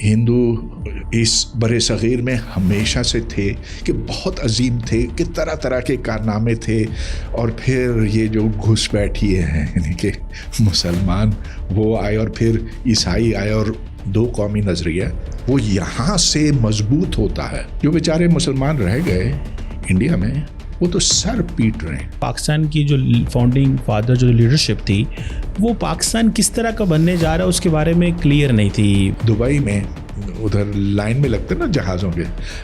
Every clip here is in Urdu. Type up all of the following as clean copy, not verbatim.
ہندو اس بر صغیر میں ہمیشہ سے تھے کہ بہت عظیم تھے، کہ طرح طرح کے کارنامے تھے، اور پھر یہ جو گھس بیٹھی ہیں یعنی کہ مسلمان وہ آئے اور پھر عیسائی آئے اور دو قومی نظریہ وہ یہاں سے مضبوط ہوتا ہے. جو بیچارے مسلمان رہ گئے انڈیا میں وہ تو سر پیٹ رہے ہیں. پاکستان کی جو فاؤنڈنگ فادر جو لیڈرشپ تھی وہ پاکستان کس طرح کا بننے جا رہا ہے اس کے بارے میں کلیئر نہیں تھی. دبئی میں ادھر لائن میں لگتے نا جہازوں کے،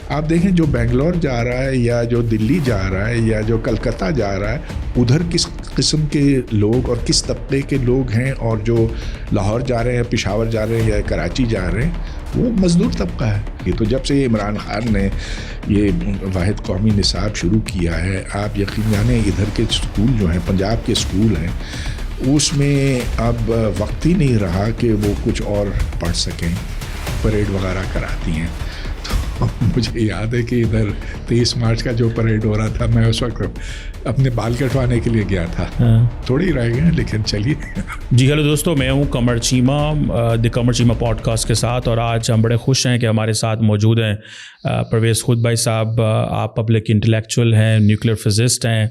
آپ دیکھیں جو بنگلور جا رہا ہے یا جو دلی جا رہا ہے یا جو کلکتہ جا رہا ہے، ادھر کس قسم کے لوگ اور کس طبقے کے لوگ ہیں، اور جو لاہور جا رہے ہیں، پشاور جا رہے ہیں یا کراچی جا رہے ہیں وہ مزدور طبقہ ہے. یہ تو جب سے عمران خان نے یہ واحد قومی نصاب شروع کیا ہے، آپ یقین جانیں ادھر کے اسکول جو ہیں، پنجاب کے اسکول ہیں، اس میں اب وقت ہی نہیں رہا کہ وہ کچھ اور پڑھ سکیں، پریڈ وغیرہ کراتی ہیں. تو مجھے یاد ہے کہ ادھر 23 مارچ کا جو پریڈ ہو رہا تھا، میں اس وقت اپنے بال کٹوانے کے لیے گیا تھا. تھوڑے ہی رہ گئے ہیں لیکن چلیے. جی ہیلو دوستو، میں ہوں قمر چیمہ دی قمر چیمہ پوڈ کاسٹ کے ساتھ، اور آج ہم بڑے خوش ہیں کہ ہمارے ساتھ موجود ہیں پرویز خود بھائی صاحب. آپ پبلک انٹلیکچوئل ہیں، نیوکلیر فزسٹ ہیں،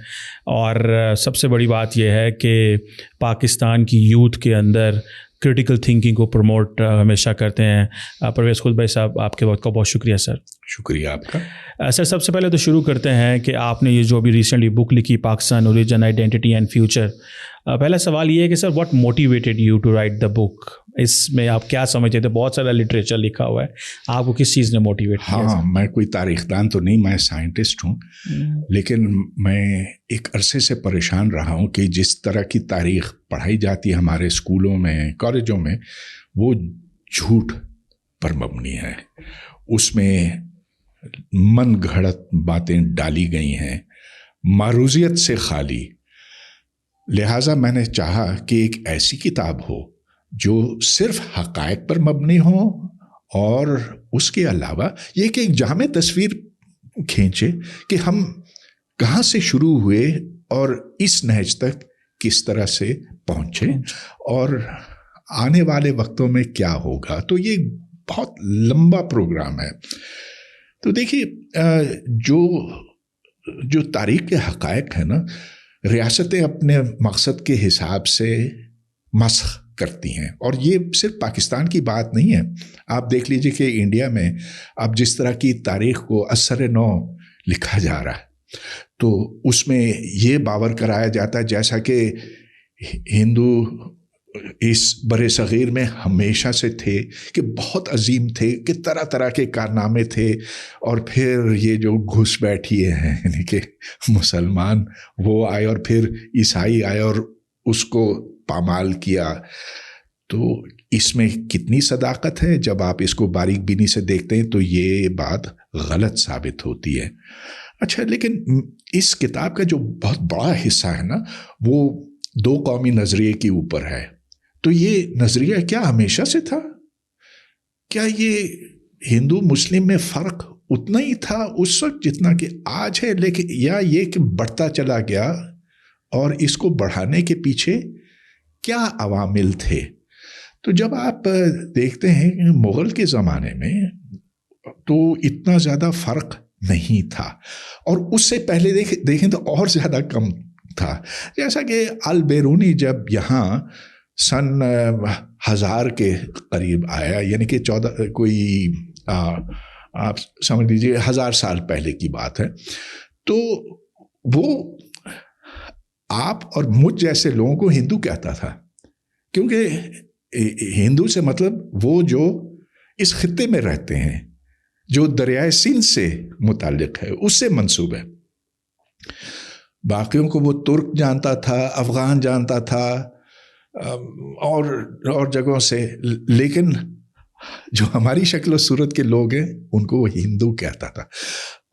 اور سب سے بڑی بات یہ ہے کہ پاکستان کی یوتھ کے اندر کرٹیکل تھنکنگ کو پروموٹ ہمیشہ کرتے ہیں. پرویز خود بھائی صاحب، آپ کے وقت کا بہت شکریہ سر. شکریہ آپ کا. سر سب سے پہلے تو شروع کرتے ہیں کہ آپ نے یہ جو ابھی ریسنٹلی بک لکھی، Pakistan origin, identity and future. پہلا سوال یہ ہے کہ sir what motivated you to write the book? اس میں آپ کیا سمجھتے تھے؟ بہت سارا لٹریچر لکھا ہوا ہے، آپ کو کس چیز نے موٹیویٹ کیا؟ ہاں، میں کوئی تاریخ دان تو نہیں، میں سائنٹسٹ ہوں، لیکن میں ایک عرصے سے پریشان رہا ہوں کہ جس طرح کی تاریخ پڑھائی جاتی ہے ہمارے اسکولوں میں، کالجوں میں، وہ جھوٹ پر مبنی ہے. اس میں من گھڑت باتیں ڈالی گئی ہیں، معروضیت سے خالی. لہٰذا میں نے چاہا کہ ایک ایسی کتاب ہو جو صرف حقائق پر مبنی ہو، اور اس کے علاوہ یہ کہ ایک جامع تصویر کھینچے کہ ہم کہاں سے شروع ہوئے اور اس نہج تک کس طرح سے پہنچے، اور آنے والے وقتوں میں کیا ہوگا. تو یہ بہت لمبا پروگرام ہے. تو دیکھیے، جو تاریخ کے حقائق ہیں نا، ریاستیں اپنے مقصد کے حساب سے مسخ کرتی ہیں، اور یہ صرف پاکستان کی بات نہیں ہے. آپ دیکھ لیجئے کہ انڈیا میں اب جس طرح کی تاریخ کو اثر نو لکھا جا رہا ہے، تو اس میں یہ باور کرایا جاتا ہے جیسا کہ ہندو اس بر صغیر میں ہمیشہ سے تھے، کہ بہت عظیم تھے، کہ طرح طرح کے کارنامے تھے، اور پھر یہ جو گھس بیٹھی ہیں یعنی کہ مسلمان وہ آئے اور پھر عیسائی آئے اور اس کو پامال کیا. تو اس میں کتنی صداقت ہے؟ جب آپ اس کو باریک بینی سے دیکھتے ہیں تو یہ بات غلط ثابت ہوتی ہے. اچھا، لیکن اس کتاب کا جو بہت بڑا حصہ ہے نا، وہ دو قومی نظریے کے اوپر ہے. تو یہ نظریہ کیا ہمیشہ سے تھا؟ کیا یہ ہندو مسلم میں فرق اتنا ہی تھا اس وقت جتنا کہ آج ہے، لیکن یا یہ کہ بڑھتا چلا گیا، اور اس کو بڑھانے کے پیچھے کیا عوامل تھے؟ تو جب آپ دیکھتے ہیں مغل کے زمانے میں تو اتنا زیادہ فرق نہیں تھا، اور اس سے پہلے دیکھیں تو اور زیادہ کم تھا. جیسا کہ البیرونی جب یہاں سن 1000 کے قریب آیا، یعنی کہ 14 کوئی آپ سمجھ لیجیے 1000 سال پہلے کی بات ہے، تو وہ آپ اور مجھ جیسے لوگوں کو ہندو کہتا تھا، کیونکہ ہندو سے مطلب وہ جو اس خطے میں رہتے ہیں، جو دریائے سندھ سے متعلق ہے، اس سے منسوب ہے. باقیوں کو وہ ترک جانتا تھا، افغان جانتا تھا، اور جگہوں سے، لیکن جو ہماری شکل و صورت کے لوگ ہیں ان کو وہ ہندو کہتا تھا.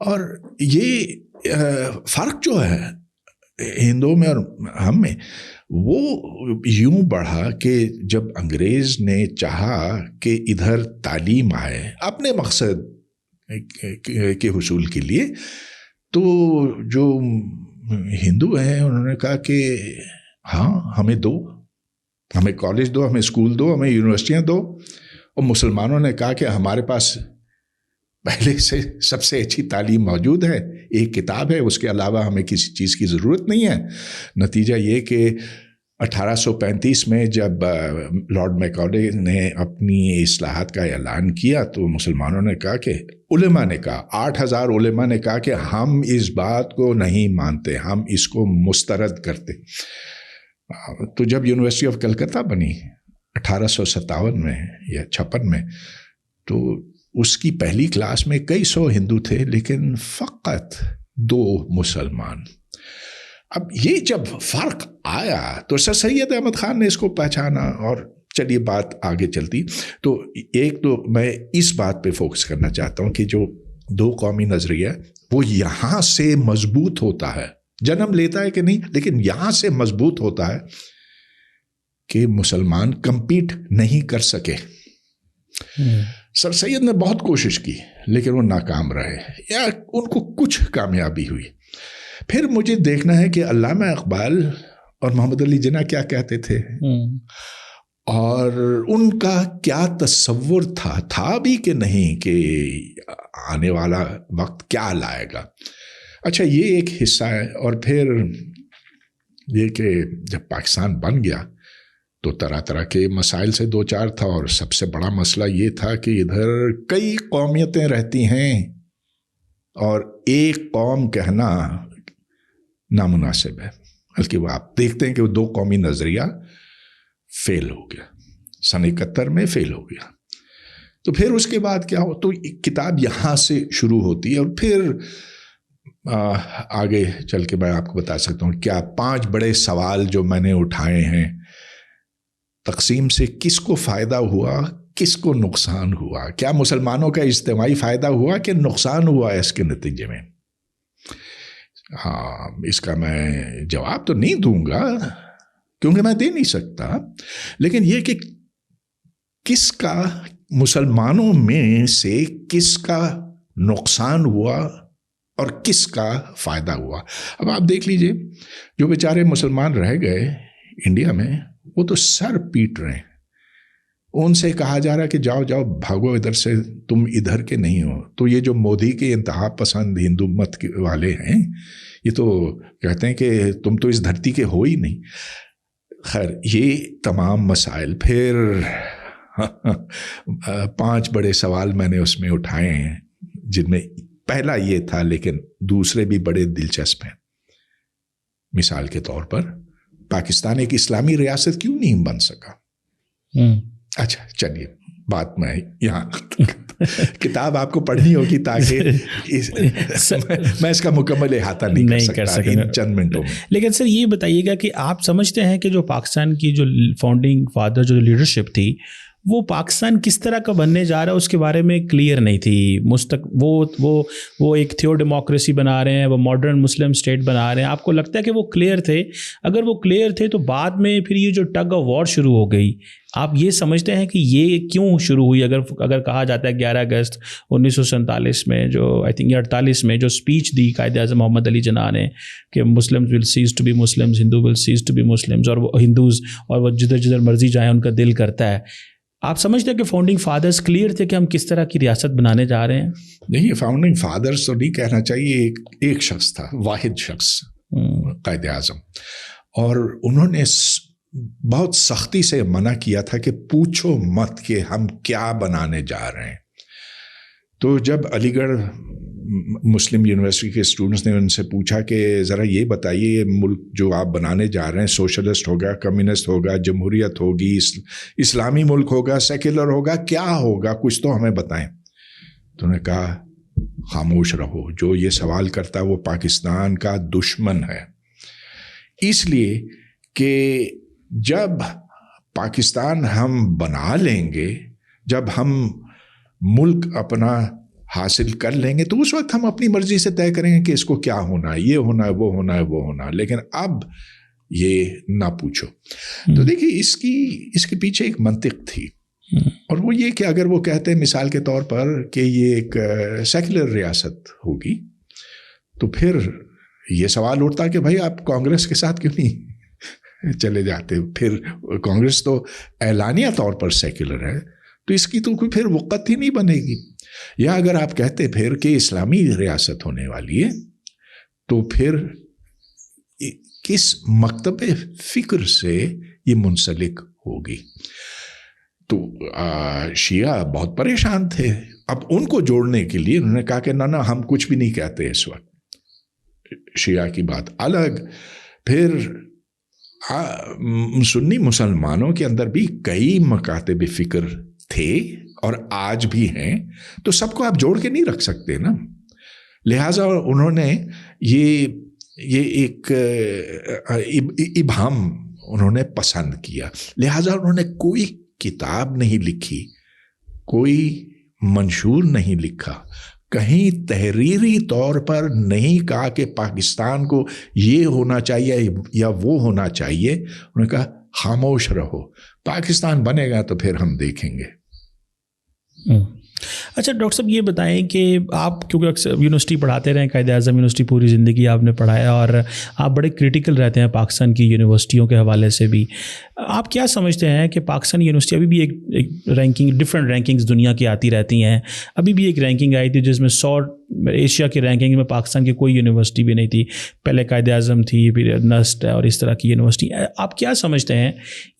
اور یہ فرق جو ہے ہندوؤں میں اور ہم میں، وہ یوں بڑھا کہ جب انگریز نے چاہا کہ ادھر تعلیم آئے اپنے مقصد کے حصول کے لیے، تو جو ہندو ہیں انہوں نے کہا کہ ہاں، ہمیں دو، ہمیں کالج دو، ہمیں اسکول دو، ہمیں یونیورسٹیاں دو، اور مسلمانوں نے کہا کہ ہمارے پاس پہلے سے سب سے اچھی تعلیم موجود ہے، ایک کتاب ہے، اس کے علاوہ ہمیں کسی چیز کی ضرورت نہیں ہے۔ نتیجہ یہ کہ 1835 میں جب لارڈ میکالے نے اپنی اصلاحات کا اعلان کیا تو مسلمانوں نے کہا کہ علماء نے کہا، 8000 علماء نے کہا کہ ہم اس بات کو نہیں مانتے، ہم اس کو مسترد کرتے۔ تو جب یونیورسٹی آف کلکتہ بنی 1857 میں یا 56 میں، تو اس کی پہلی کلاس میں کئی سو ہندو تھے لیکن فقط 2 مسلمان۔ اب یہ جب فرق آیا تو سر سید احمد خان نے اس کو پہچانا، اور چلیے بات آگے چلتی تو ایک تو میں اس بات پہ فوکس کرنا چاہتا ہوں کہ جو 2 قومی نظریہ وہ یہاں سے مضبوط ہوتا ہے، جنم لیتا ہے کہ نہیں لیکن یہاں سے مضبوط ہوتا ہے کہ مسلمان کمپیٹ نہیں کر سکے۔ سر سید نے بہت کوشش کی لیکن وہ ناکام رہے، یا ان کو کچھ کامیابی ہوئی۔ پھر مجھے دیکھنا ہے کہ علامہ اقبال اور محمد علی جناح کیا کہتے تھے، اور ان کا کیا تصور تھا بھی کہ نہیں کہ آنے والا وقت کیا لائے گا۔ اچھا یہ ایک حصہ ہے، اور پھر یہ کہ جب پاکستان بن گیا تو طرح طرح کے مسائل سے 2-4 تھا، اور سب سے بڑا مسئلہ یہ تھا کہ ادھر کئی قومیتیں رہتی ہیں اور ایک قوم کہنا نامناسب ہے، بلکہ وہ آپ دیکھتے ہیں کہ وہ 2 قومی نظریہ فیل ہو گیا، سن 71 میں فیل ہو گیا۔ تو پھر اس کے بعد کیا ہو، تو کتاب یہاں سے شروع ہوتی ہے، اور پھر آگے چل کے میں آپ کو بتا سکتا ہوں کیا 5 بڑے سوال جو میں نے اٹھائے ہیں۔ تقسیم سے کس کو فائدہ ہوا، کس کو نقصان ہوا، کیا مسلمانوں کا اجتماعی فائدہ ہوا کہ نقصان ہوا ہے اس کے نتیجے میں؟ ہاں، اس کا میں جواب تو نہیں دوں گا کیونکہ میں دے نہیں سکتا، لیکن یہ کہ کس کا مسلمانوں میں سے کس کا نقصان ہوا اور کس کا فائدہ ہوا۔ اب آپ دیکھ لیجئے، جو بیچارے مسلمان رہ گئے انڈیا میں وہ تو سر پیٹ رہے ہیں، ان سے کہا جا رہا ہے کہ جاؤ جاؤ بھاگو ادھر سے، تم ادھر کے نہیں ہو۔ تو یہ جو مودی کے انتہا پسند ہندو مت کے والے ہیں، یہ تو کہتے ہیں کہ تم تو اس دھرتی کے ہو ہی نہیں۔ خیر، یہ تمام مسائل، پھر 5 بڑے سوال میں نے اس میں اٹھائے ہیں، جن میں پہلا یہ تھا لیکن دوسرے بھی بڑے دلچسپ ہیں۔ مثال کے طور پر پاکستان ایک اسلامی ریاست کیوں نہیں بن سکا؟ اچھا چلیے بات میں یہاں کتاب آپ کو پڑھنی ہوگی تاکہ میں اس کا مکمل احاطہ نہیں کر سکتا ان چند منٹوں میں۔ لیکن سر یہ بتائیے گا کہ آپ سمجھتے ہیں کہ جو پاکستان کی جو فاؤنڈنگ فادر جو لیڈرشپ تھی وہ پاکستان کس طرح کا بننے جا رہا ہے اس کے بارے میں کلیئر نہیں تھی؟ وہ ایک تھیو ڈیموکریسی بنا رہے ہیں، وہ ماڈرن مسلم اسٹیٹ بنا رہے ہیں، آپ کو لگتا ہے کہ وہ کلیئر تھے؟ اگر وہ کلیئر تھے تو بعد میں پھر یہ جو ٹگ آف وار شروع ہو گئی، آپ یہ سمجھتے ہیں کہ یہ کیوں شروع ہوئی؟ اگر کہا جاتا ہے 11 اگست 1947 میں جو آئی تھنک 48 میں جو اسپیچ دی قائد اعظم محمد علی جناح نے کہ Muslims will cease to be Muslims, Hindu will cease to be Muslims, اور وہ ہندوز اور وہ جدھر مرضی جائیں ان کا دل کرتا ہے، آپ سمجھتے ہیں کہ فاؤنڈنگ فادرز کلیئر تھے کہ ہم کس طرح کی ریاست بنانے جا رہے ہیں؟ نہیں، فاؤنڈنگ فادرز تو نہیں کہنا چاہیے، ایک شخص تھا، واحد شخص قائد اعظم، اور انہوں نے بہت سختی سے منع کیا تھا کہ پوچھو مت کہ ہم کیا بنانے جا رہے ہیں۔ تو جب علی گڑھ مسلم یونیورسٹی کے اسٹوڈنٹس نے ان سے پوچھا کہ ذرا یہ بتائیے یہ ملک جو آپ بنانے جا رہے ہیں سوشلسٹ ہوگا، کمیونسٹ ہوگا، جمہوریت ہوگی، اسلامی ملک ہوگا، سیکولر ہوگا، کیا ہوگا، کچھ تو ہمیں بتائیں۔ تو انہوں نے کہا خاموش رہو، جو یہ سوال کرتا ہے وہ پاکستان کا دشمن ہے، اس لیے کہ جب پاکستان ہم بنا لیں گے، جب ہم ملک اپنا حاصل کر لیں گے تو اس وقت ہم اپنی مرضی سے طے کریں گے کہ اس کو کیا ہونا ہے، یہ ہونا ہے، وہ ہونا ہے، وہ ہونا ہے، لیکن اب یہ نہ پوچھو۔ تو دیکھیے اس کے پیچھے ایک منطق تھی، اور وہ یہ کہ اگر وہ کہتے ہیں مثال کے طور پر کہ یہ ایک سیکولر ریاست ہوگی تو پھر یہ سوال اٹھتا کہ بھائی آپ کانگریس کے ساتھ کیوں نہیں چلے جاتے؟ پھر کانگریس تو اعلانیہ طور پر سیکولر ہے، تو اس کی تو کوئی پھر وقت ہی نہیں بنے گی. یا اگر آپ کہتے پھر کہ اسلامی ریاست ہونے والی ہے تو پھر کس مکتب فکر سے یہ منسلک ہوگی؟ تو شیعہ بہت پریشان تھے. اب ان کو جوڑنے کے لیے انہوں نے کہا کہ نہ ہم کچھ بھی نہیں کہتے اس وقت, شیعہ کی بات الگ. پھر سنی مسلمانوں کے اندر بھی کئی مکاتب فکر تھے اور آج بھی ہیں, تو سب کو آپ جوڑ کے نہیں رکھ سکتے نا. لہٰذا انہوں نے یہ ایک ابہام انہوں نے پسند کیا. لہٰذا انہوں نے کوئی کتاب نہیں لکھی, کوئی منشور نہیں لکھا, کہیں تحریری طور پر نہیں کہا کہ پاکستان کو یہ ہونا چاہیے یا وہ ہونا چاہیے. انہوں نے کہا خاموش رہو, پاکستان بنے گا تو پھر ہم دیکھیں گے. اچھا ڈاکٹر صاحب یہ بتائیں کہ آپ کیونکہ اکثر یونیورسٹی پڑھاتے رہے, قائد اعظم یونیورسٹی پوری زندگی آپ نے پڑھایا اور آپ بڑے کریٹیکل رہتے ہیں پاکستان کی یونیورسٹیوں کے حوالے سے بھی. آپ کیا سمجھتے ہیں کہ پاکستانی یونیورسٹی ابھی بھی ایک رینکنگ, ڈفرینٹ رینکنگز دنیا کی آتی رہتی ہیں, ابھی بھی ایک رینکنگ آئی تھی جس میں 100 ایشیا کی رینکنگ میں پاکستان کی کوئی یونیورسٹی بھی نہیں تھی. پہلے قائد اعظم تھی, پھر نسٹ اور اس طرح کی یونیورسٹی. آپ کیا سمجھتے ہیں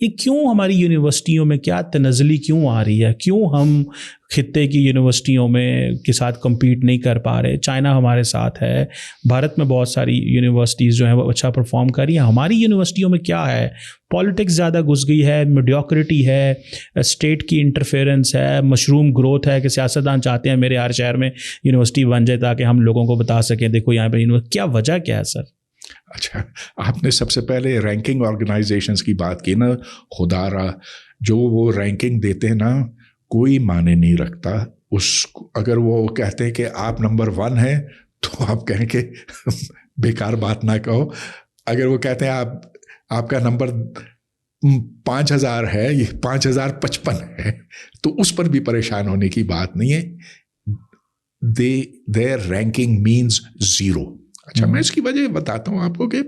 یہ کیوں ہماری یونیورسٹیوں میں کیا تنزلی کیوں آ رہی ہے؟ کیوں ہم خطے کی یونیورسٹیوں میں کے ساتھ کمپیٹ نہیں کر پا رہے؟ چائنا ہمارے ساتھ ہے, بھارت میں بہت ساری یونیورسٹیز جو ہیں وہ اچھا پرفارم کر رہی ہیں. ہماری یونیورسٹیوں میں کیا ہے؟ پالیٹکس زیادہ گھس گئی ہے, میڈیوکریٹی ہے, اسٹیٹ کی انٹرفیئرنس ہے, مشروم گروتھ ہے کہ سیاستدان چاہتے ہیں میرے ہر شہر میں یونیورسٹی بن جائے تاکہ ہم لوگوں کو بتا سکیں دیکھو یہاں پہ کیا وجہ کیا ہے سر؟ اچھا, آپ نے سب سے پہلے رینکنگ آرگنائزیشنز کی بات کی نا. خدا را جو وہ رینکنگ دیتے ہیں نا کوئی معنی نہیں رکھتا. اگر وہ کہتے ہیں کہ آپ نمبر 1 ہیں تو آپ کہیں کہ بیکار بات نہ کہو. اگر وہ کہتے ہیں آپ کا نمبر 5000 ہے, یہ 5055 ہے, تو اس پر بھی پریشان ہونے کی بات نہیں ہے. their ranking means 0. اچھا, میں اس کی وجہ بتاتا ہوں آپ کو کہ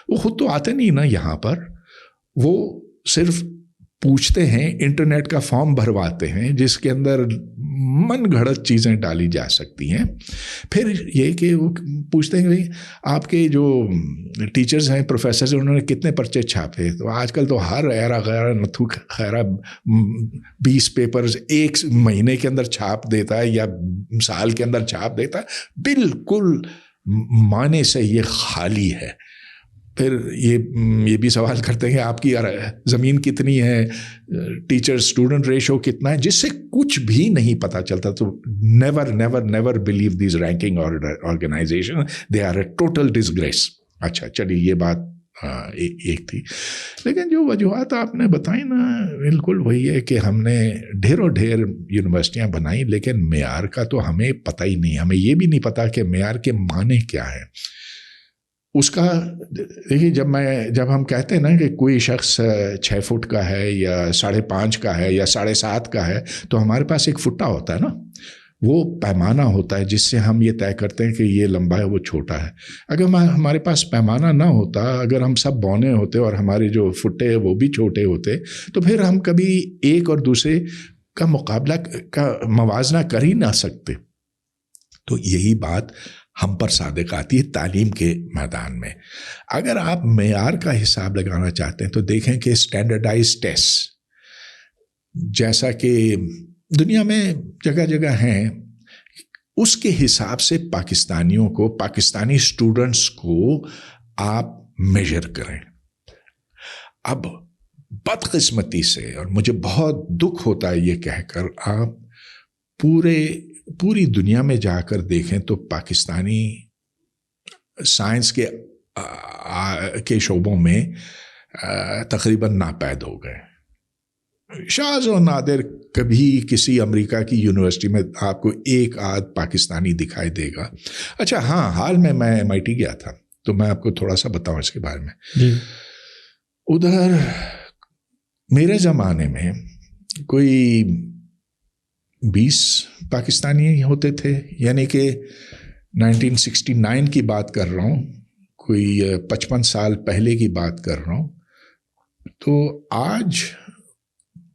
وہ خود تو آتے نہیں نا یہاں پر, وہ صرف پوچھتے ہیں, انٹرنیٹ کا فارم بھرواتے ہیں جس کے اندر من گھڑت چیزیں ڈالی جا سکتی ہیں. پھر یہ کہ وہ پوچھتے ہیں کہ آپ کے جو ٹیچرز ہیں, پروفیسرز ہیں, انہوں نے کتنے پرچے چھاپے. تو آج کل تو ہر ایرا غیرہ نتھو خیرہ 20 پیپرز ایک مہینے کے اندر چھاپ دیتا ہے یا سال کے اندر چھاپ دیتا ہے, بالکل معنی سے یہ خالی ہے. پھر یہ بھی سوال کرتے ہیں کہ آپ کی زمین کتنی ہے, ٹیچر اسٹوڈنٹ ریشو کتنا ہے, جس سے کچھ بھی نہیں پتہ چلتا. تو never believe these ranking organisation, they are a total disgrace. اچھا چلیے, یہ بات ایک تھی. لیکن جو وجوہات آپ نے بتائی نا بالکل وہی ہے کہ ہم نے ڈھیر یونیورسٹیاں بنائیں لیکن معیار کا تو ہمیں پتہ ہی نہیں. ہمیں یہ بھی نہیں پتہ کہ معیار کے معنی کیا ہے. اس کا دیکھیے, جب ہم کہتے ہیں نا کہ کوئی شخص 6 فٹ کا ہے یا 5.5 کا ہے یا 7.5 کا ہے, تو ہمارے پاس ایک فٹا ہوتا ہے نا, وہ پیمانہ ہوتا ہے جس سے ہم یہ طے کرتے ہیں کہ یہ لمبا ہے, وہ چھوٹا ہے. اگر ہمارے پاس پیمانہ نہ ہوتا, اگر ہم سب بونے ہوتے اور ہمارے جو فٹے وہ بھی چھوٹے ہوتے, تو پھر ہم کبھی ایک اور دوسرے کا مقابلہ کا موازنہ کر ہی نہ سکتے. تو یہی بات ہم پر صادق آتی ہے تعلیم کے میدان میں. اگر آپ معیار کا حساب لگانا چاہتے ہیں تو دیکھیں کہ اسٹینڈرڈائز ٹیسٹ جیسا کہ دنیا میں جگہ جگہ ہیں, اس کے حساب سے پاکستانیوں کو, پاکستانی اسٹوڈنٹس کو آپ میجر کریں. اب بدقسمتی سے, اور مجھے بہت دکھ ہوتا ہے یہ کہہ کر, آپ پوری دنیا میں جا کر دیکھیں تو پاکستانی سائنس کے شعبوں میں تقریباً ناپید ہو گئے. شاذ و نادر کبھی کسی امریکہ کی یونیورسٹی میں آپ کو ایک آدھ پاکستانی دکھائی دے گا. اچھا ہاں, حال میں MIT گیا تھا تو میں آپ کو تھوڑا سا بتاؤں اس کے بارے میں. جی. ادھر میرے زمانے میں کوئی 20 پاکستانی ہوتے تھے, یعنی کہ 1969 کی بات کر رہا ہوں, کوئی 55 سال پہلے کی بات کر رہا ہوں. تو آج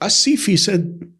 80%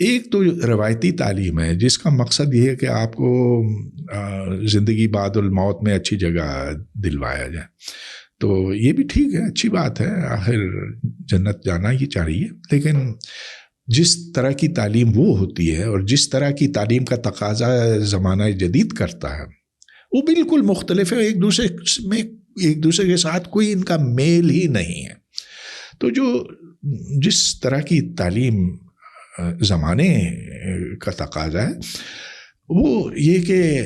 ایک تو روایتی تعلیم ہے جس کا مقصد یہ ہے کہ آپ کو زندگی بعد الموت میں اچھی جگہ دلوایا جائے. تو یہ بھی ٹھیک ہے، اچھی بات ہے، آخر جنت جانا ہی چاہیے. لیکن جس طرح کی تعلیم وہ ہوتی ہے اور جس طرح کی تعلیم کا تقاضا زمانہ جدید کرتا ہے وہ بالکل مختلف ہے. ایک دوسرے کے ساتھ کوئی ان کا میل ہی نہیں ہے. تو جس طرح کی تعلیم زمانے کا تقاضا ہے وہ یہ کہ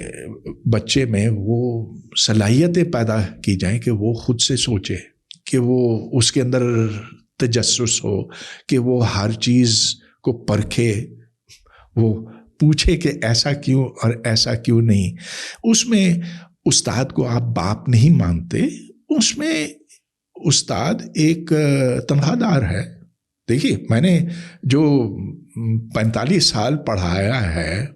بچے میں وہ صلاحیتیں پیدا کی جائیں کہ وہ خود سے سوچے، کہ وہ اس کے اندر تجسس ہو، کہ وہ ہر چیز کو پرکھے، وہ پوچھے کہ ایسا کیوں اور ایسا کیوں نہیں. اس میں استاد کو آپ باپ نہیں مانتے، اس میں استاد ایک تنخواہ دار ہے. دیکھیے میں نے جو 45 سال پڑھایا ہے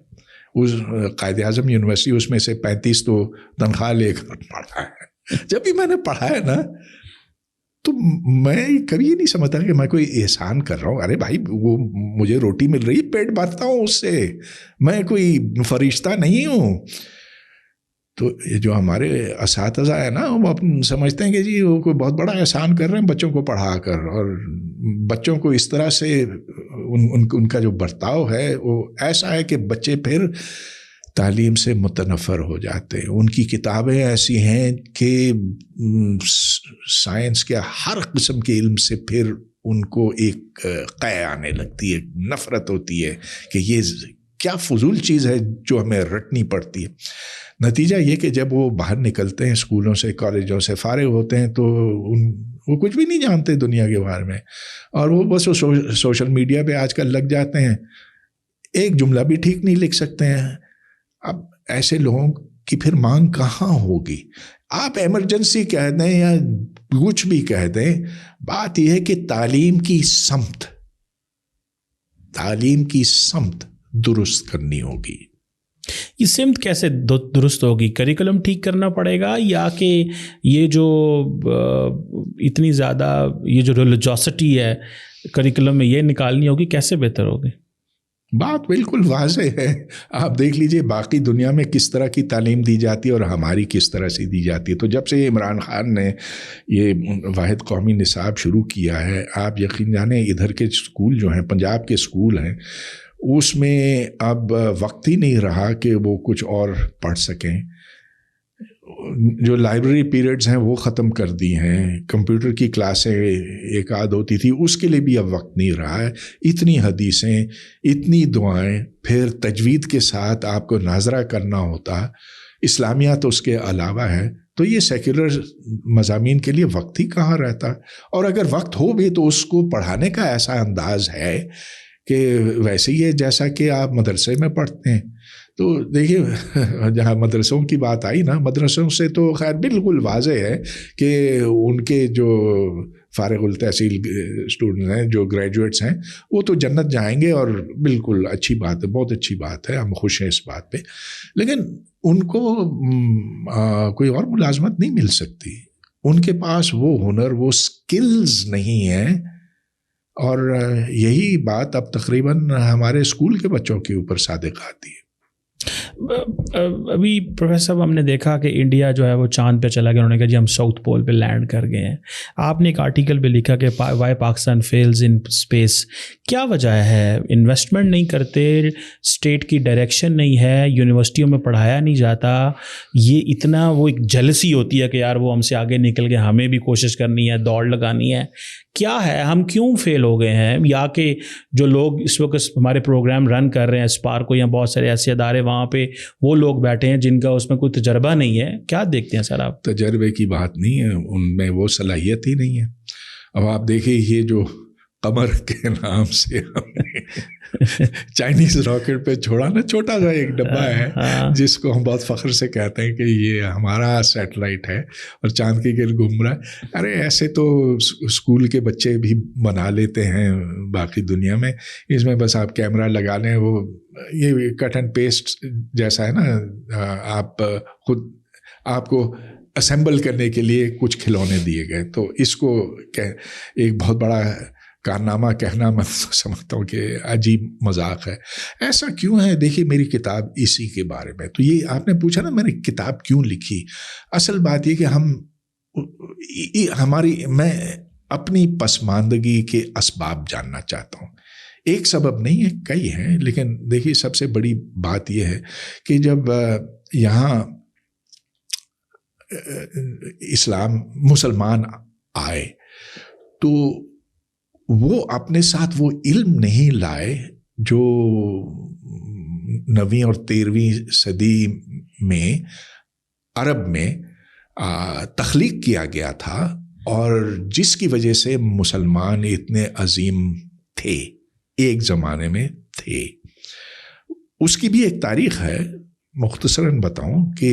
اس قائد اعظم یونیورسٹی، اس میں سے 35 تو تنخواہ لے کر پڑھا ہے. جب بھی میں نے پڑھایا نا تو میں کبھی یہ نہیں سمجھتا کہ میں کوئی احسان کر رہا ہوں. ارے بھائی وہ مجھے روٹی مل رہی ہے، پیٹ بھرتا ہوں اس سے، میں کوئی فرشتہ نہیں ہوں. تو یہ جو ہمارے اساتذہ ہیں نا وہ سمجھتے ہیں کہ جی وہ کوئی بہت بڑا احسان کر رہے ہیں بچوں کو پڑھا کر، اور بچوں کو اس طرح سے ان کا جو برتاؤ ہے وہ ایسا ہے کہ بچے پھر تعلیم سے متنفر ہو جاتے ہیں. ان کی کتابیں ایسی ہیں کہ سائنس کے ہر قسم کے علم سے پھر ان کو ایک قے آنے لگتی ہے، نفرت ہوتی ہے کہ یہ کیا فضول چیز ہے جو ہمیں رٹنی پڑتی ہے. نتیجہ یہ کہ جب وہ باہر نکلتے ہیں اسکولوں سے، کالجوں سے فارغ ہوتے ہیں تو وہ کچھ بھی نہیں جانتے دنیا کے بارے میں، اور وہ بس سوشل میڈیا پہ آج کل لگ جاتے ہیں، ایک جملہ بھی ٹھیک نہیں لکھ سکتے ہیں. اب ایسے لوگوں کی پھر مانگ کہاں ہوگی؟ آپ ایمرجنسی کہہ دیں یا کچھ بھی کہہ دیں، بات یہ ہے کہ تعلیم کی سمت درست کرنی ہوگی. یہ سمت کیسے درست ہوگی؟ کریکولم ٹھیک کرنا پڑے گا، یا کہ یہ جو اتنی زیادہ یہ جو ریلیجوسٹی ہے کریکولم میں یہ نکالنی ہوگی؟ کیسے بہتر ہوگی؟ بات بالکل واضح ہے. آپ دیکھ لیجئے باقی دنیا میں کس طرح کی تعلیم دی جاتی ہے اور ہماری کس طرح سے دی جاتی ہے. تو جب سے عمران خان نے یہ واحد قومی نصاب شروع کیا ہے، آپ یقین جانیں ادھر کے اسکول جو ہیں، پنجاب کے اسکول ہیں، اس میں اب وقت ہی نہیں رہا کہ وہ کچھ اور پڑھ سکیں. جو لائبریری پیریڈز ہیں وہ ختم کر دی ہیں، کمپیوٹر کی کلاسیں ایک آدھ ہوتی تھی اس کے لیے بھی اب وقت نہیں رہا ہے. اتنی حدیثیں، اتنی دعائیں، پھر تجوید کے ساتھ آپ کو ناظرہ کرنا ہوتا، اسلامیات اس کے علاوہ ہے. تو یہ سیکولر مضامین کے لیے وقت ہی کہاں رہتا، اور اگر وقت ہو بھی تو اس کو پڑھانے کا ایسا انداز ہے کہ ویسے ہی ہے جیسا کہ آپ مدرسے میں پڑھتے ہیں. تو دیکھیے جہاں مدرسوں کی بات آئی نا، مدرسوں سے تو خیر بالکل واضح ہے کہ ان کے جو فارغ التحصیل اسٹوڈنٹ ہیں، جو گریجویٹس ہیں، وہ تو جنت جائیں گے، اور بالکل اچھی بات ہے، بہت اچھی بات ہے، ہم خوش ہیں اس بات پہ. لیکن ان کو کوئی اور ملازمت نہیں مل سکتی. ان کے پاس وہ ہنر، وہ سکلز نہیں ہیں. اور یہی بات اب تقریباً ہمارے اسکول کے بچوں کے اوپر صادق آتی ہے. ابھی پروفیسر صاحب ہم نے دیکھا کہ انڈیا جو ہے وہ چاند پہ چلا گیا، انہوں نے کہا جی ہم ساؤتھ پول پہ لینڈ کر گئے ہیں. آپ نے ایک آرٹیکل پہ لکھا کہ why Pakistan fails in space. کیا وجہ ہے؟ انویسٹمنٹ نہیں کرتے، اسٹیٹ کی ڈائریکشن نہیں ہے، یونیورسٹیوں میں پڑھایا نہیں جاتا، یہ اتنا وہ ایک جیلسی ہوتی ہے کہ یار وہ ہم سے آگے نکل گئے، ہمیں بھی کوشش کرنی ہے، دوڑ لگانی ہے. کیا ہے، ہم کیوں فیل ہو گئے ہیں؟ یا کہ جو لوگ اس وقت ہمارے پروگرام رن کر رہے ہیں اسپارک کو یا بہت سارے ایسے ادارے وہاں پہ وہ لوگ بیٹھے ہیں جن کا اس میں کوئی تجربہ نہیں ہے؟ کیا دیکھتے ہیں سر آپ؟ تجربے کی بات نہیں ہے، ان میں وہ صلاحیت ہی نہیں ہے. اب آپ دیکھیں یہ جو قمر کے نام سے ہم نے چائنیز راکٹ پہ چھوڑا نا، چھوٹا سا ایک ڈبہ ہے جس کو ہم بہت فخر سے کہتے ہیں کہ یہ ہمارا سیٹلائٹ ہے اور چاند کے گرد گھوم رہا ہے. ارے ایسے تو اسکول کے بچے بھی بنا لیتے ہیں باقی دنیا میں. اس میں بس آپ کیمرہ لگا لیں، وہ یہ کٹ اینڈ پیسٹ جیسا ہے نا، آپ کو اسمبل کرنے کے لیے کچھ کھلونے دیے گئے. تو اس کو ایک بہت بڑا کارنامہ کہنا میں سمجھتا ہوں کہ عجیب مذاق ہے. ایسا کیوں ہے؟ دیکھیے میری کتاب اسی کے بارے میں. تو یہ آپ نے پوچھا نا میں نے کتاب کیوں لکھی. اصل بات یہ کہ میں اپنی پسماندگی کے اسباب جاننا چاہتا ہوں. ایک سبب نہیں ہے، کئی ہیں، لیکن دیکھیے سب سے بڑی بات یہ ہے کہ جب یہاں مسلمان آئے تو وہ اپنے ساتھ وہ علم نہیں لائے جو 9ویں اور 13ویں صدی میں عرب میں تخلیق کیا گیا تھا، اور جس کی وجہ سے مسلمان اتنے عظیم تھے، ایک زمانے میں تھے. اس کی بھی ایک تاریخ ہے. مختصراً بتاؤں کہ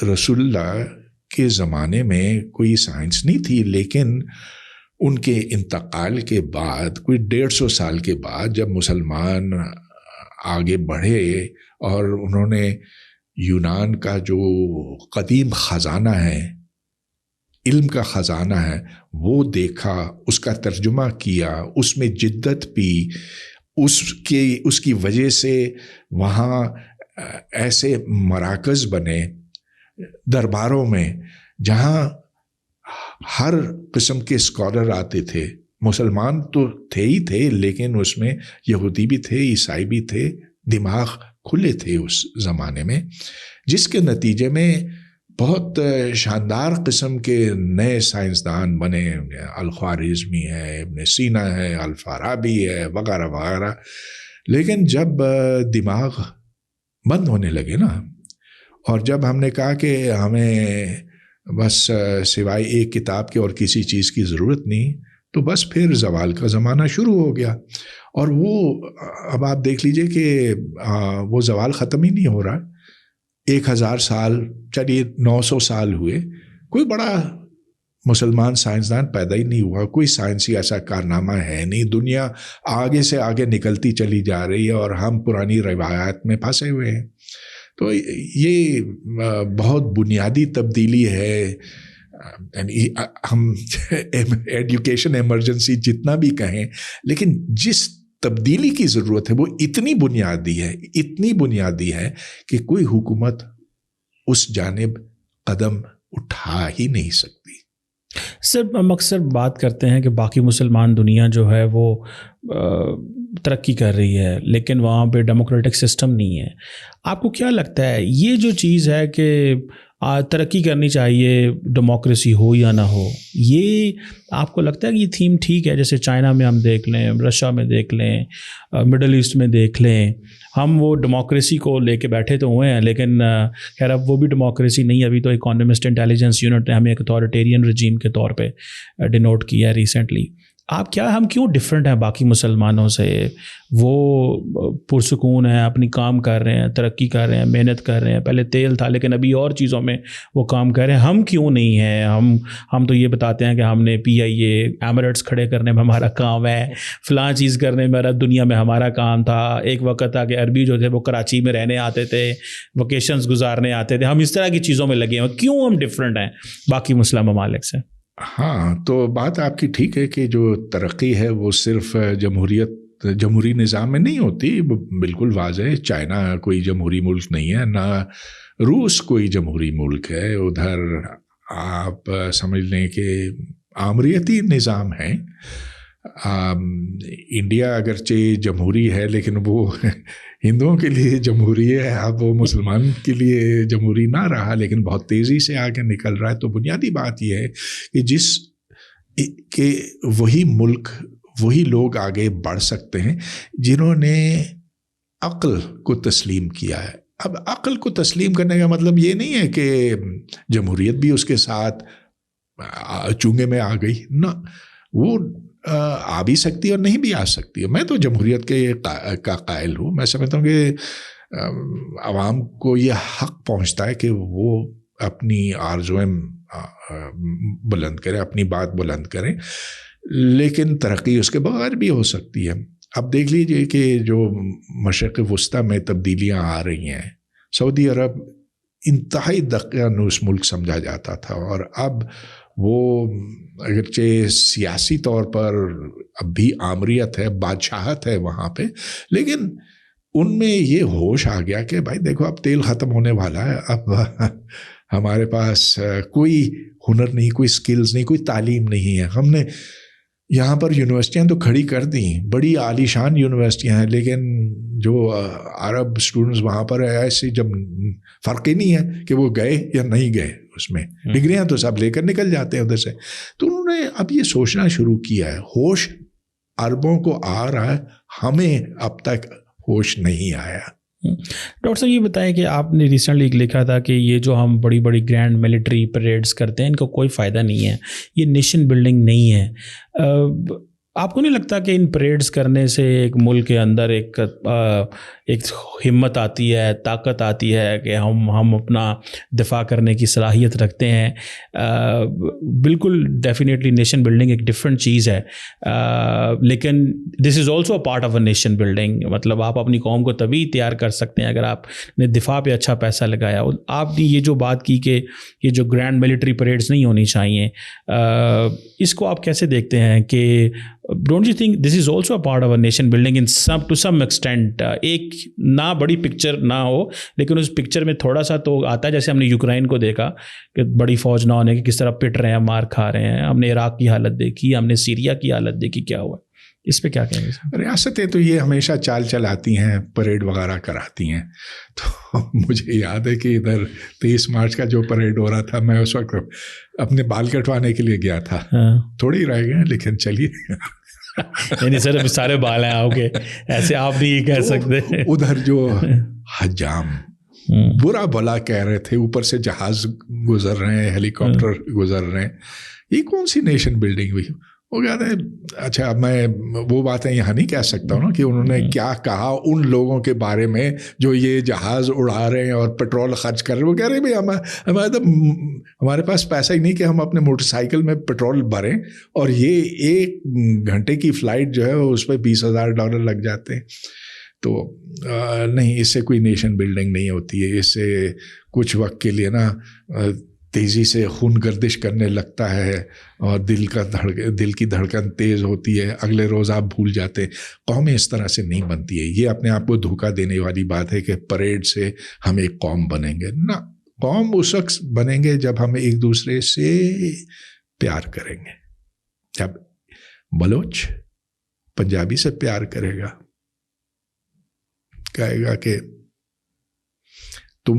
رسول اللہ کے زمانے میں کوئی سائنس نہیں تھی، لیکن ان کے انتقال کے بعد کوئی 150 سال کے بعد جب مسلمان آگے بڑھے اور انہوں نے یونان کا جو قدیم خزانہ ہے، علم کا خزانہ ہے، وہ دیکھا، اس کا ترجمہ کیا، اس میں جدت پی، اس کی وجہ سے وہاں ایسے مراکز بنے درباروں میں جہاں ہر قسم کے اسکالر آتے تھے. مسلمان تو تھے ہی تھے، لیکن اس میں یہودی بھی تھے، عیسائی بھی تھے، دماغ کھلے تھے اس زمانے میں، جس کے نتیجے میں بہت شاندار قسم کے نئے سائنسدان بنے. الخوارزمی ہے، ابن سینا ہے، الفارابی ہے، وغیرہ وغیرہ. لیکن جب دماغ بند ہونے لگے نا، اور جب ہم نے کہا کہ ہمیں بس سوائے ایک کتاب کے اور کسی چیز کی ضرورت نہیں، تو بس پھر زوال کا زمانہ شروع ہو گیا. اور وہ اب آپ دیکھ لیجئے کہ وہ زوال ختم ہی نہیں ہو رہا. 1000 سال، چلیے 900 سال ہوئے، کوئی بڑا مسلمان سائنسدان پیدا ہی نہیں ہوا، کوئی سائنسی ایسا کارنامہ ہے نہیں. دنیا آگے سے آگے نکلتی چلی جا رہی ہے اور ہم پرانی روایات میں پھنسے ہوئے ہیں. تو یہ بہت بنیادی تبدیلی ہے. ہم ایجوکیشن ایمرجنسی جتنا بھی کہیں، لیکن جس تبدیلی کی ضرورت ہے وہ اتنی بنیادی ہے کہ کوئی حکومت اس جانب قدم اٹھا ہی نہیں سکتی. سر ہم اکثر بات کرتے ہیں کہ باقی مسلمان دنیا جو ہے وہ ترقی کر رہی ہے، لیکن وہاں پہ ڈیموکریٹک سسٹم نہیں ہے. آپ کو کیا لگتا ہے یہ جو چیز ہے کہ ترقی کرنی چاہیے، ڈیموکریسی ہو یا نہ ہو، یہ آپ کو لگتا ہے کہ یہ تھیم ٹھیک ہے؟ جیسے چائنا میں ہم دیکھ لیں، رشیا میں دیکھ لیں، مڈل ایسٹ میں دیکھ لیں، ہم وہ ڈیموکریسی کو لے کے بیٹھے تو ہوئے ہیں، لیکن خیر اب وہ بھی ڈیموکریسی نہیں. ابھی تو اکانومسٹ انٹیلیجنس یونٹ نے ہمیں ایک اتھارٹیرین رجیم کے طور پہ ڈینوٹ کیا ہے ریسنٹلی. ہم کیوں ڈفرینٹ ہیں باقی مسلمانوں سے؟ وہ پرسکون ہیں، اپنی کام کر رہے ہیں، ترقی کر رہے ہیں، محنت کر رہے ہیں. پہلے تیل تھا لیکن ابھی اور چیزوں میں وہ کام کر رہے ہیں. ہم کیوں نہیں ہیں؟ ہم تو یہ بتاتے ہیں کہ ہم نے PIA ایمریٹس کھڑے کرنے میں ہمارا کام ہے، فلاں چیز کرنے میں دنیا میں ہمارا کام تھا. ایک وقت تھا کہ عربی جو تھے وہ کراچی میں رہنے آتے تھے، ویکیشنز گزارنے آتے تھے. ہم اس طرح کی چیزوں میں لگے ہیں. کیوں ہم ڈفرینٹ ہیں باقی مسلم ممالک سے؟ ہاں، تو بات آپ کی ٹھیک ہے کہ جو ترقی ہے وہ صرف جمہوری نظام میں نہیں ہوتی. بالکل واضح ہے، چائنا کوئی جمہوری ملک نہیں ہے، نہ روس کوئی جمہوری ملک ہے. ادھر آپ سمجھ لیں کہ آمریتی نظام ہے. انڈیا اگرچہ جمہوری ہے لیکن وہ ہندوؤں کے لیے جمہوری ہے، اب وہ مسلمان کے لیے جمہوری نہ رہا، لیکن بہت تیزی سے آگے نکل رہا ہے. تو بنیادی بات یہ ہے کہ وہی ملک، وہی لوگ آگے بڑھ سکتے ہیں جنہوں نے عقل کو تسلیم کیا ہے. اب عقل کو تسلیم کرنے کا مطلب یہ نہیں ہے کہ جمہوریت بھی اس کے ساتھ چونگے میں آ گئی، نہ، وہ آ بھی سکتی ہے اور نہیں بھی آ سکتی ہے. میں تو جمہوریت کا قائل ہوں. میں سمجھتا ہوں کہ عوام کو یہ حق پہنچتا ہے کہ وہ اپنی آرزویں بلند کریں، اپنی بات بلند کریں، لیکن ترقی اس کے بغیر بھی ہو سکتی ہے. اب دیکھ لیجئے کہ جو مشرق وسطیٰ میں تبدیلیاں آ رہی ہیں، سعودی عرب انتہائی دقیانوس ملک سمجھا جاتا تھا اور اب وہ اگرچہ سیاسی طور پر اب بھی آمریت ہے، بادشاہت ہے وہاں پہ، لیکن ان میں یہ ہوش آ گیا کہ بھائی دیکھو اب تیل ختم ہونے والا ہے، اب ہمارے پاس کوئی ہنر نہیں، کوئی سکلز نہیں، کوئی تعلیم نہیں ہے. ہم نے یہاں پر یونیورسٹیاں تو کھڑی کر دیں، بڑی عالی شان یونیورسٹیاں ہیں، لیکن جو عرب اسٹوڈنٹس وہاں پر ہے ایسے جب فرق ہی نہیں ہے کہ وہ گئے یا نہیں گئے، اس میں ڈگریاں تو سب لے کر نکل جاتے ہیں ادھر سے. تو انہوں نے اب یہ سوچنا شروع کیا ہے. ہوش عربوں کو آ رہا ہے، ہمیں اب تک ہوش نہیں آیا. ڈاکٹر صاحب یہ بتائیں کہ آپ نے ریسنٹلی لکھا تھا کہ یہ جو ہم بڑی بڑی گرینڈ ملٹری پریڈس کرتے ہیں ان کا کوئی فائدہ نہیں ہے، یہ نیشن بلڈنگ نہیں ہے. آپ کو نہیں لگتا کہ ان پریڈس کرنے سے ایک ملک کے اندر ایک ہمت آتی ہے، طاقت آتی ہے کہ ہم اپنا دفاع کرنے کی صلاحیت رکھتے ہیں؟ بالکل ڈیفینیٹلی نیشن بلڈنگ ایک ڈفرینٹ چیز ہے، لیکن this is also a part of a nation building. مطلب آپ اپنی قوم کو تبھی تیار کر سکتے ہیں اگر آپ نے دفاع پہ اچھا پیسہ لگایا. آپ نے یہ جو بات کی کہ یہ جو گرینڈ ملٹری پریڈس نہیں ہونی چاہیے، اس کو آپ کیسے دیکھتے ہیں کہ don't you think this is also a part of a nation building in to some extent? ایک نہ بڑی پکچر نہ ہو لیکن اس پکچر میں تھوڑا سا تو آتا ہے. جیسے ہم نے یوکرائن کو دیکھا کہ بڑی فوج نہ ہونے کی کس طرح پٹ رہے ہیں، مار کھا رہے ہیں. ہم نے عراق کی حالت دیکھی، ہم نے سیریا کی حالت دیکھی، کیا ہوا. اس پہ کیا کہیں گے؟ ریاستیں تو یہ ہمیشہ چال چلاتی ہیں، پریڈ وغیرہ کراتی ہیں. تو مجھے یاد ہے کہ ادھر 23 مارچ کا جو پریڈ ہو رہا تھا، میں اس وقت اپنے بال کٹوانے کے لیے گیا تھا. تھوڑے ہی رہ گئے لیکن چلیے. نہیں سر ابھی سارے بال ہیں آپ کے، ایسے آپ نہیں کہہ سکتے. ادھر جو حجام برا بلا کہہ رہے تھے، اوپر سے جہاز گزر رہے ہیں، ہیلی کاپٹر گزر رہے ہیں، یہ کون سی نیشن بلڈنگ ہوئی؟ وہ کہتے ہیں اچھا میں وہ باتیں یہاں نہیں کہہ سکتا ہوں نا کہ انہوں نے کیا کہا ان لوگوں کے بارے میں جو یہ جہاز اڑا رہے ہیں اور پیٹرول خرچ کر رہے ہیں. وہ کہہ رہے ہیں ہمارے پاس پیسہ ہی نہیں کہ ہم اپنے موٹر سائیکل میں پیٹرول بھریں، اور یہ 1 گھنٹے کی فلائٹ جو ہے اس پہ $20,000 لگ جاتے ہیں. تو نہیں، اس سے کوئی نیشن بلڈنگ نہیں ہوتی ہے. اس سے کچھ وقت کے لیے نا تیزی سے خون گردش کرنے لگتا ہے اور دل کی دھڑکن تیز ہوتی ہے، اگلے روز آپ بھول جاتے ہیں. قومیں اس طرح سے نہیں بنتی ہے. یہ اپنے آپ کو دھوکہ دینے والی بات ہے کہ پریڈ سے ہم ایک قوم بنیں گے. نہ، قوم اس وقت بنیں گے جب ہم ایک دوسرے سے پیار کریں گے. جب بلوچ پنجابی سے پیار کرے گا، کہے گا کہ تم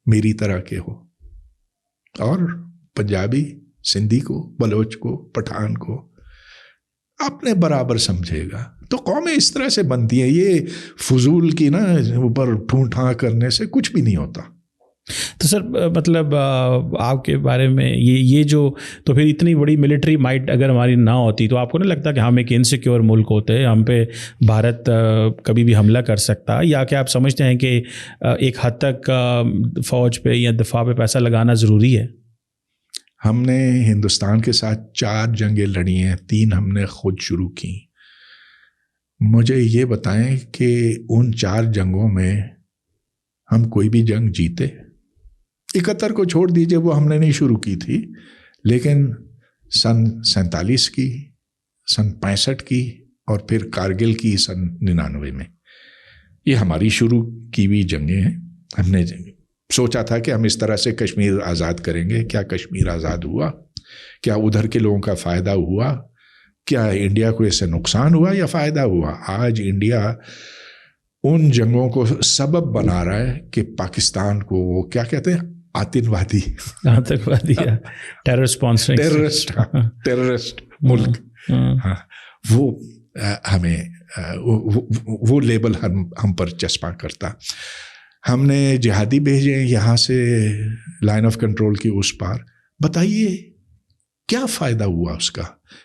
میری طرح کے ہو، اور پنجابی سندھی کو، بلوچ کو، پٹھان کو اپنے برابر سمجھے گا. تو قومیں اس طرح سے بنتی ہیں. یہ فضول کی نا اوپر ٹھون ٹھاں کرنے سے کچھ بھی نہیں ہوتا. تو سر مطلب آپ کے بارے میں یہ جو تو پھر اتنی بڑی ملٹری مائٹ اگر ہماری نہ ہوتی تو آپ کو نہیں لگتا کہ ہم ایک انسیکیور ملک ہوتے، ہم پہ بھارت کبھی بھی حملہ کر سکتا؟ یا کہ آپ سمجھتے ہیں کہ ایک حد تک فوج پہ یا دفاع پہ پیسہ لگانا ضروری ہے؟ ہم نے ہندوستان کے ساتھ 4 جنگیں لڑی ہیں، 3 ہم نے خود شروع کی. مجھے یہ بتائیں کہ ان 4 جنگوں میں ہم کوئی بھی جنگ جیتے؟ 71 کو چھوڑ دیجئے، وہ ہم نے نہیں شروع کی تھی، لیکن سن 47 کی، سن 65 کی، اور پھر کارگل کی سن 99 میں، یہ ہماری شروع کی ہوئی جنگیں ہیں. ہم نے سوچا تھا کہ ہم اس طرح سے کشمیر آزاد کریں گے. کیا کشمیر آزاد ہوا؟ کیا ادھر کے لوگوں کا فائدہ ہوا؟ کیا انڈیا کو اس سے نقصان ہوا یا فائدہ ہوا؟ آج انڈیا ان جنگوں کو سبب بنا رہا ہے کہ پاکستان کو وہ کیا کہتے ہیں، آتنوادی ٹیررسٹ ملک، ہاں، وہ ہمیں وہ لیبل ہم پر چسپاں کرتا. ہم نے جہادی بھیجے یہاں سے لائن آف کنٹرول کی اس پار. بتائیے کیا فائدہ ہوا اس کا،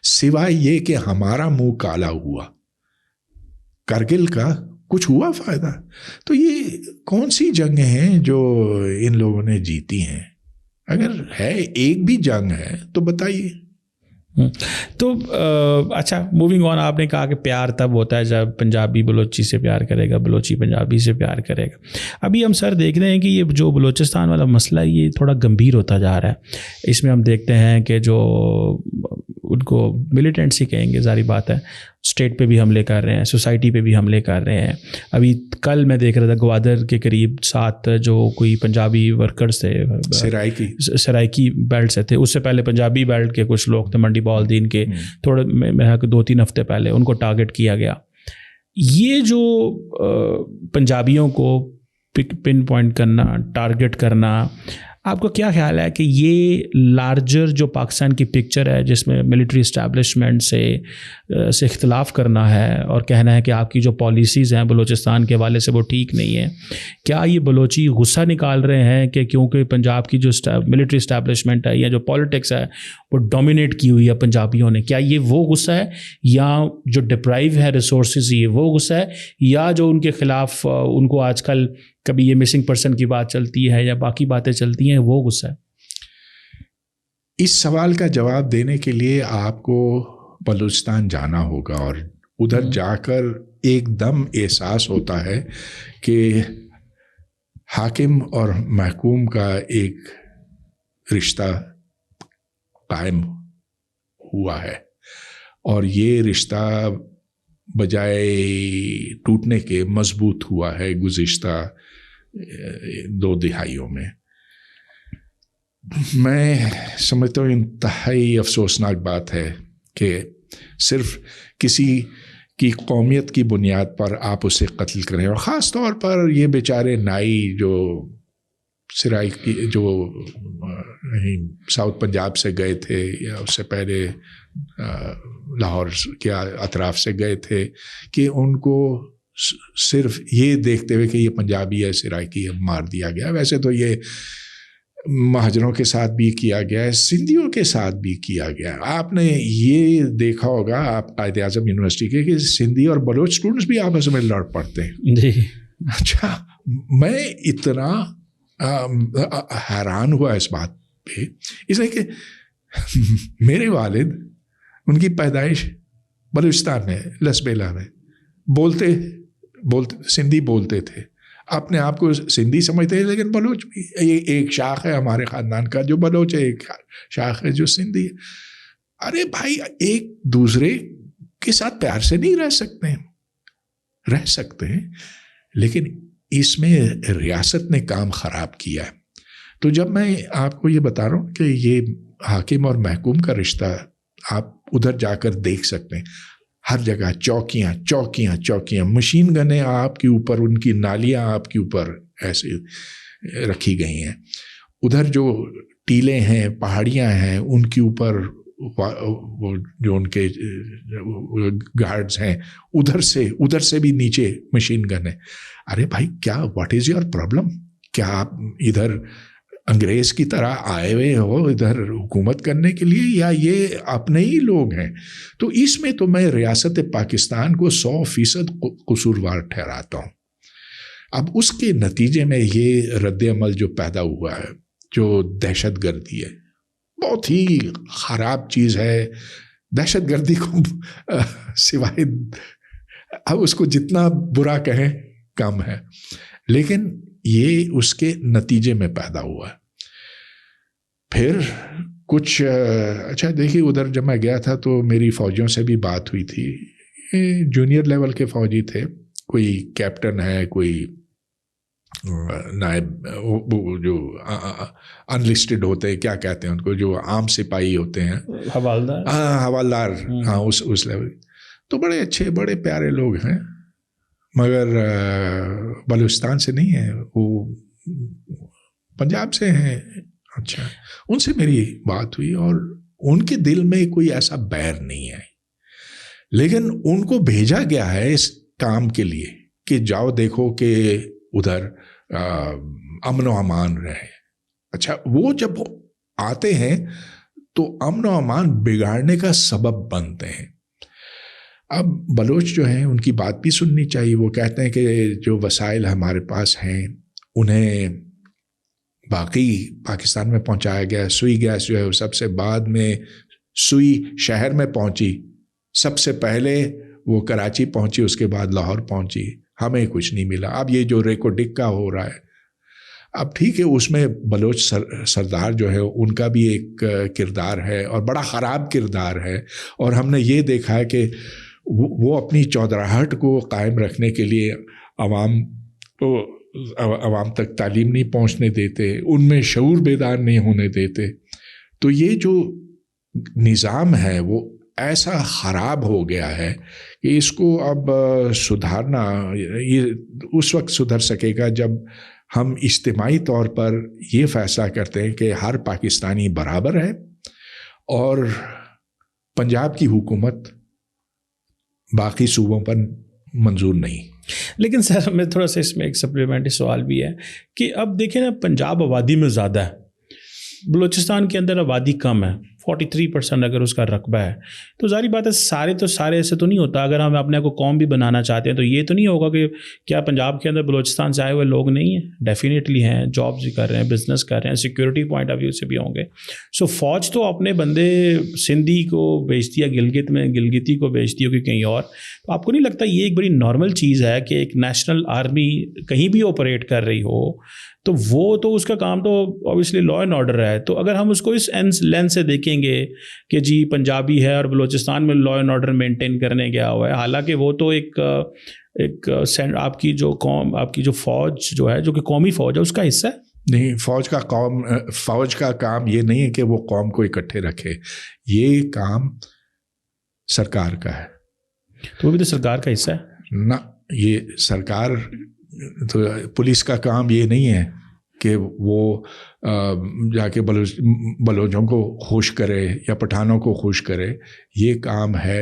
سوائے یہ کہ ہمارا منہ کالا ہوا. کارگل کا کچھ ہوا فائدہ؟ تو یہ کون سی جنگیں ہیں جو ان لوگوں نے جیتی ہیں؟ اگر ہے ایک بھی جنگ ہے تو بتائیے. تو اچھا موونگ آن، آپ نے کہا کہ پیار تب ہوتا ہے جب پنجابی بلوچی سے پیار کرے گا، بلوچی پنجابی سے پیار کرے گا. ابھی ہم سر دیکھ رہے ہیں کہ یہ جو بلوچستان والا مسئلہ ہے یہ تھوڑا گمبھیر ہوتا جا رہا ہے. اس میں ہم دیکھتے ہیں کہ جو ان کو ملیٹنٹس ہی کہیں گے، ظاہری بات ہے، اسٹیٹ پہ بھی حملے کر رہے ہیں، سوسائٹی پہ بھی حملے کر رہے ہیں. ابھی کل میں دیکھ رہا تھا گوادر کے قریب 7 جو کوئی پنجابی ورکرز تھے، سرائکی بیلٹ سے تھے، اس سے پہلے پنجابی بیلٹ کے کچھ لوگ تھے منڈی بالدین کے، تھوڑے میں 2-3 ہفتے پہلے ان کو ٹارگٹ کیا گیا. یہ جو پنجابیوں کو پن پوائنٹ کرنا، ٹارگٹ کرنا، آپ کا کیا خیال ہے کہ یہ لارجر جو پاکستان کی پکچر ہے جس میں ملٹری اسٹیبلشمنٹ سے اختلاف کرنا ہے اور کہنا ہے کہ آپ کی جو پالیسیز ہیں بلوچستان کے حوالے سے وہ ٹھیک نہیں ہیں، کیا یہ بلوچی غصہ نکال رہے ہیں کہ کیونکہ پنجاب کی جو ملٹری اسٹیبلشمنٹ ہے یا جو پالیٹکس ہے وہ ڈومینیٹ کی ہوئی ہے پنجابیوں نے، کیا یہ وہ غصہ ہے، یا جو ڈپرائیو ہے ریسورسز یہ وہ غصہ ہے، یا جو ان کے خلاف ان کو آج کل کبھی یہ مسنگ پرسن کی بات چلتی ہے یا باقی باتیں چلتی ہیں وہ غصہ ہے؟ اس سوال کا جواب دینے کے لیے آپ کو بلوچستان جانا ہوگا اور ادھر جا کر ایک دم احساس ہوتا ہے کہ حاکم اور محکوم کا ایک رشتہ قائم ہوا ہے، اور یہ رشتہ بجائے ٹوٹنے کے مضبوط ہوا ہے گزشتہ 2 دہائیوں میں. میں سمجھتا ہوں انتہائی افسوسناک بات ہے کہ صرف کسی کی قومیت کی بنیاد پر آپ اسے قتل کریں، اور خاص طور پر یہ بیچارے نائی جو سرائی کی جو ساؤتھ پنجاب سے گئے تھے یا اس سے پہلے لاہور کے اطراف سے گئے تھے، کہ ان کو صرف یہ دیکھتے ہوئے کہ یہ پنجابی ہے سرائکی ہے مار دیا گیا. ویسے تو یہ مہاجروں کے ساتھ بھی کیا گیا ہے، سندھیوں کے ساتھ بھی کیا گیا ہے. آپ نے یہ دیکھا ہوگا آپ قائد اعظم یونیورسٹی کے کہ سندھی اور بلوچ اسٹوڈنٹس بھی آپس میں لڑ پڑتے ہیں. جی اچھا، میں اتنا حیران ہوا اس بات پہ، اس لیے کہ میرے والد، ان کی پیدائش بلوچستان میں لسبیلا میں، بولتے سندھی بولتے تھے، اپنے آپ کو سندھی سمجھتے ہیں، لیکن بلوچ بھی ایک شاخ ہے ہمارے خاندان کا جو بلوچ ہے، ایک شاخ ہے جو سندھی ہے. ارے بھائی، ایک دوسرے کے ساتھ پیار سے نہیں رہ سکتے ہیں، لیکن اس میں ریاست نے کام خراب کیا ہے. تو جب میں آپ کو یہ بتا رہا ہوں کہ یہ حاکم اور محکوم کا رشتہ آپ ادھر جا کر دیکھ سکتے ہیں، ہر جگہ چوکیاں، مشین گنیں آپ کے اوپر، ان کی نالیاں آپ کے اوپر ایسے رکھی گئی ہیں. ادھر جو ٹیلے ہیں، پہاڑیاں ہیں، ان کے اوپر وہ جو ان کے گارڈز ہیں ادھر سے بھی نیچے مشین گن ہے. ارے بھائی، کیا واٹ از یور پرابلم؟ کیا آپ ادھر انگریز کی طرح آئے ہوئے ہو ادھر حکومت کرنے کے لیے، یا یہ اپنے ہی لوگ ہیں؟ تو اس میں تو میں ریاست پاکستان کو 100% قصوروار ٹھہراتا ہوں. اب اس کے نتیجے میں یہ رد عمل جو پیدا ہوا ہے، جو دہشت گردی ہے، بہت ہی خراب چیز ہے. دہشت گردی کو سوائے اب اس کو جتنا برا کہیں کم ہے، لیکن یہ اس کے نتیجے میں پیدا ہوا ہے. پھر کچھ اچھا دیکھیے، ادھر جب میں گیا تھا تو میری فوجیوں سے بھی بات ہوئی تھی. جونیئر لیول کے فوجی تھے، کوئی کیپٹن ہے، کوئی نائب، جو انلسٹڈ ہوتے ہیں، کیا کہتے ہیں ان کو، جو عام سپاہی ہوتے ہیں، حوالدار، ہاں اس لیول. تو بڑے اچھے بڑے پیارے لوگ ہیں، مگر بلوچستان سے نہیں ہیں، وہ پنجاب سے ہیں. اچھا، ان سے میری بات ہوئی اور ان کے دل میں کوئی ایسا بیر نہیں ہے، لیکن ان کو بھیجا گیا ہے اس کام کے لیے کہ جاؤ دیکھو کہ ادھر امن و امان رہے. اچھا، وہ جب آتے ہیں تو امن و امان بگاڑنے کا سبب بنتے ہیں. اب بلوچ جو ہیں ان کی بات بھی سننی چاہیے. وہ کہتے ہیں کہ جو وسائل ہمارے پاس ہیں انہیں باقی پاکستان میں پہنچایا گیا. سوئی گیس جو ہے وہ سب سے بعد میں سوئی شہر میں پہنچی، سب سے پہلے وہ کراچی پہنچی، اس کے بعد لاہور پہنچی، ہمیں کچھ نہیں ملا. اب یہ جو ریکو ڈکا ہو رہا ہے، اب ٹھیک ہے اس میں بلوچ سردار جو ہے ان کا بھی ایک کردار ہے اور بڑا خراب کردار ہے، اور ہم نے یہ دیکھا ہے کہ وہ اپنی چودراہٹ کو قائم رکھنے کے لیے عوام تک تعلیم نہیں پہنچنے دیتے، ان میں شعور بیدار نہیں ہونے دیتے. تو یہ جو نظام ہے وہ ایسا خراب ہو گیا ہے کہ اس کو اب سدھارنا یہ اس وقت سدھر سکے گا جب ہم اجتماعی طور پر یہ فیصلہ کرتے ہیں کہ ہر پاکستانی برابر ہے اور پنجاب کی حکومت باقی صوبوں پر منظور نہیں. لیکن سر میں تھوڑا سا اس میں ایک سپلیمنٹری سوال بھی ہے کہ اب دیکھیں نا، پنجاب آبادی میں زیادہ ہے، بلوچستان کے اندر آبادی کم ہے، 43% اگر اس کا رقبہ ہے، تو ظاہری بات ہے سارے ایسے تو نہیں ہوتا. اگر ہم اپنے کو قوم بھی بنانا چاہتے ہیں تو یہ تو نہیں ہوگا کہ کیا پنجاب کے اندر بلوچستان سے آئے ہوئے لوگ نہیں ہیں؟ ڈیفینیٹلی ہیں، جابس بھی کر رہے ہیں، بزنس کر رہے ہیں، سیکورٹی پوائنٹ آف ویو سے بھی ہوں گے. سو فوج تو اپنے بندے سندھی کو بیچتی ہے، گلگتی کو بیچتی ہوگی کہیں اور. تو آپ کو نہیں لگتا یہ ایک بڑی نارمل چیز ہے کہ ایک نیشنل آرمی کہیں بھی آپریٹ کر رہی ہو تو وہ تو اس کا کام تو اوبیسلی لا اینڈ آرڈر ہے. تو اگر ہم اس کو اس لینس سے دیکھیں گے کہ جی پنجابی ہے اور بلوچستان میں لا اینڈ آرڈر مینٹین کرنے گیا ہوا ہے، حالانکہ وہ تو ایک آپ کی جو قوم، آپ کی جو فوج جو ہے، جو کہ قومی فوج ہے، اس کا حصہ ہے. نہیں، فوج کا کام یہ نہیں ہے کہ وہ قوم کو اکٹھے رکھے، یہ کام سرکار کا ہے. تو وہ بھی تو سرکار کا حصہ ہے نا. یہ سرکار تو پولیس کا کام یہ نہیں ہے کہ وہ جا کے بلوچوں کو خوش کرے یا پٹھانوں کو خوش کرے. یہ کام ہے